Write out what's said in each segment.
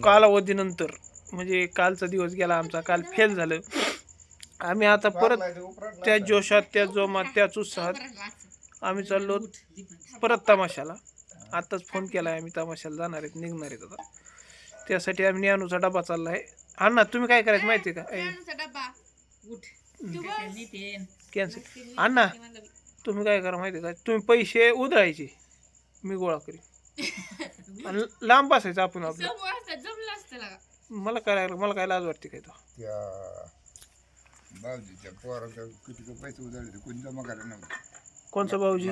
कालावधीनंतर म्हणजे कालचा दिवस गेला आमचा, काल फेल झालं. आम्ही आता परत त्या जोशात, त्या जोमात, त्याच उत्साहात आम्ही चाललो परत तमाशाला. आत्ताच फोन केला आहे, आम्ही तमाशाला जाणार आहेत, निघणार आहेत आता. त्यासाठी आम्ही न्यानूचा डबा चालला आहे. अण्णा तुम्ही काय करायचं माहिती आहे का? कॅन्सल. अण्णा तुम्ही काय करा माहिती आहे का? तुम्ही पैसे उधळायचे, मी गोळा करीन आणि लांब बसायचं आपण आपलं. मला काय लाज वाटते काय तो. भाऊजीच्या पोराचं किती पैसे उधळले कोणी जमा करायला नव्हतं. कोणचं भाऊजी?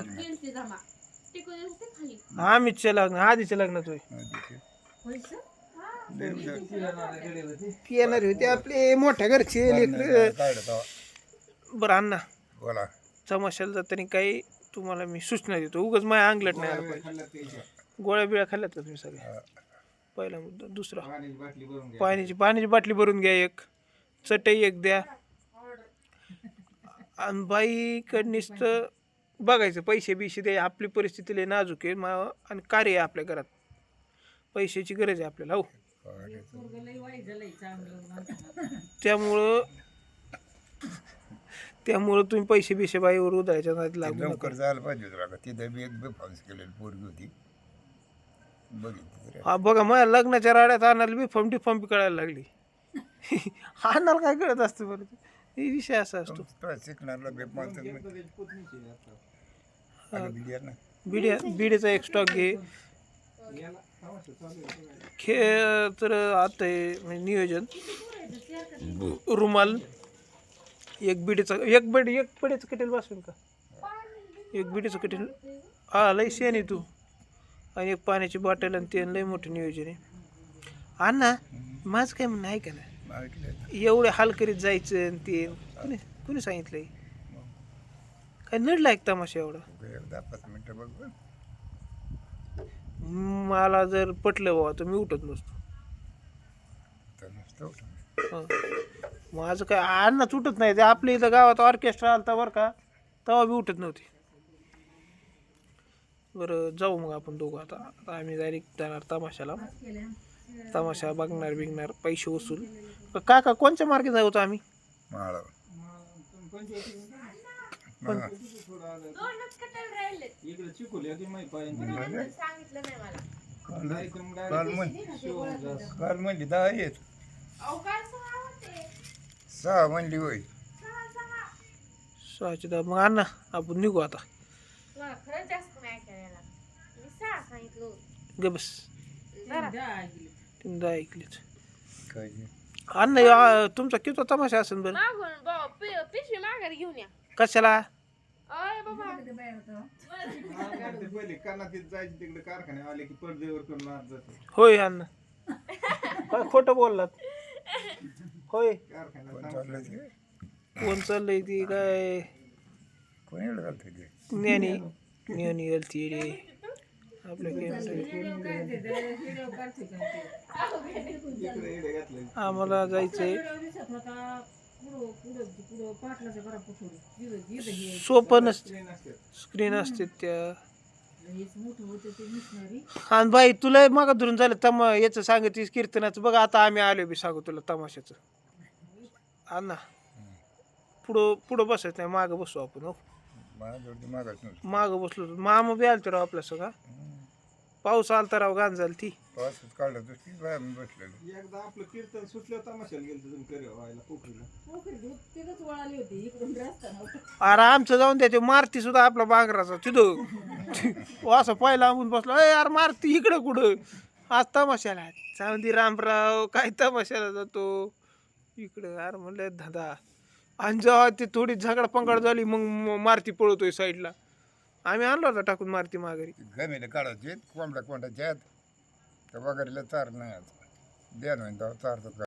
आम्हीच्या लग्न आधीच्या लग्नात होय येणार होते आपले मोठ्या घरचे लेकरं. बरं अण्णा बोला. तमाशाला जाताना काही तुम्हाला मी सूचना देतो, उगाच माझ्या अंगलट नाही आलं पाहिजे. गोळ्या बिळ्या खाल्ल्यात का तुम्ही सगळ्या? पहिला मुद्दा. दुसरा, पाण्याची बाटली भरून घ्या, एक चटई एक द्या. आणि बाईकडनीच तर बघायचं, पैसे बिशे द्या. आपली परिस्थिती लय नाजूक आहे आणि कार्य आहे आपल्या घरात, पैशाची गरज आहे आपल्याला. हो, त्यामुळं तुम्ही पैसे बिशे बाईवर उधळायच्या नादी लागू नका. लवकर जायला पाहिजे होतं. तिथं बी एक बेफान्स केलेली पोरगी होती, बघितली. हा बघा, माझ्या लग्नाच्या राड्यात आणायला बी डिफॉर्म बी कळायला लागली. आणायला काय कळत असतं बरं, हे विषय असा असतो. शिकणारला बेफान्स बिडीचा एक स्टॉक घे. खेळ तर आता म्हणजे नियोजन, रुमाल, एक बिडीचं कटेल बसवेल का? एक बिडीचं कटेल, हा लय शेण आहे तू. आणि एक पाण्याची बॉटल आणि ते लय मोठं नियोजन आहे. अण्णा माझं काय म्हणणं आहे का ना, एवढे हाल करीत जायचं आणि ते कुणी सांगितलंय? काय नडला एक तमाशा एवढा? 10-5 मिनिटं बघ. मला जर पटलं बाबा तर मी उठत नसतो. माझं काय अन्नाच उठत नाही. ते आपल्या इथं गावात ऑर्केस्ट्रा आलता बरं का, तेव्हा बी उठत नव्हती. बरं जाऊ मग आपण दोघं. आता आम्ही डायरेक्ट जाणार तमाशाला. तमाशा बघणार पैसे वसूल. काका कोणत्या मार्गे जाऊ होतो आम्ही? काल म्हणली 10 येत, 6 म्हणली होय. 6चे 10. मग अण्णा आपण निघू आता. ग बस, 10 ऐकलीच. अण्णा तुमचा किती तमाशा असेल बरं? कशाला? होय अण्णा, काय खोटं बोललात? होय, कोण चाललंय ती काय ज्ञानी गेलती रे आपल्या आम्हाला जायचंय. सोपं नसते, स्क्रीन असते त्या. आणि बाई तुला मागं धरून झालं याचं सांगतीस कीर्तनाचं. बघा आता आम्ही आलो बी सांगू तुला तमाशाचं. अण्णा पुढं बसायचं नाही, मागं बसू आपण. हो, मागं बसलो मामा बी आलतो राव आपल्या सगळा. पाऊस आलता राव, गाण झाली ती. पाऊसच काढलं बसलेलं. एकदा आपलं कीर्तन सुटलं तमाशाला गेलं तुम्ही करे व्हायला पोखरीला. अरे आमचं जाऊन द्या, ते मारती सुद्धा आपला बांगराचा तिथं असं पहिला आंबून बसलो. अरे यार मारती इकडं कुठं? आज तमाशाला जाऊन दे रामराव, काय तमाशाला जातो इकडं. यार म्हणलं धंदा. आणि जेव्हा ते थोडी झगडा पंगड झाली मग मारती पळतोय साईडला. आम्ही आणलो होता टाकून मारती माघारी. गमेले काढायचे कोंबड्या कोंडाच्या आहेत, तर वगैरेला चार नाही. द्या ना चारतो.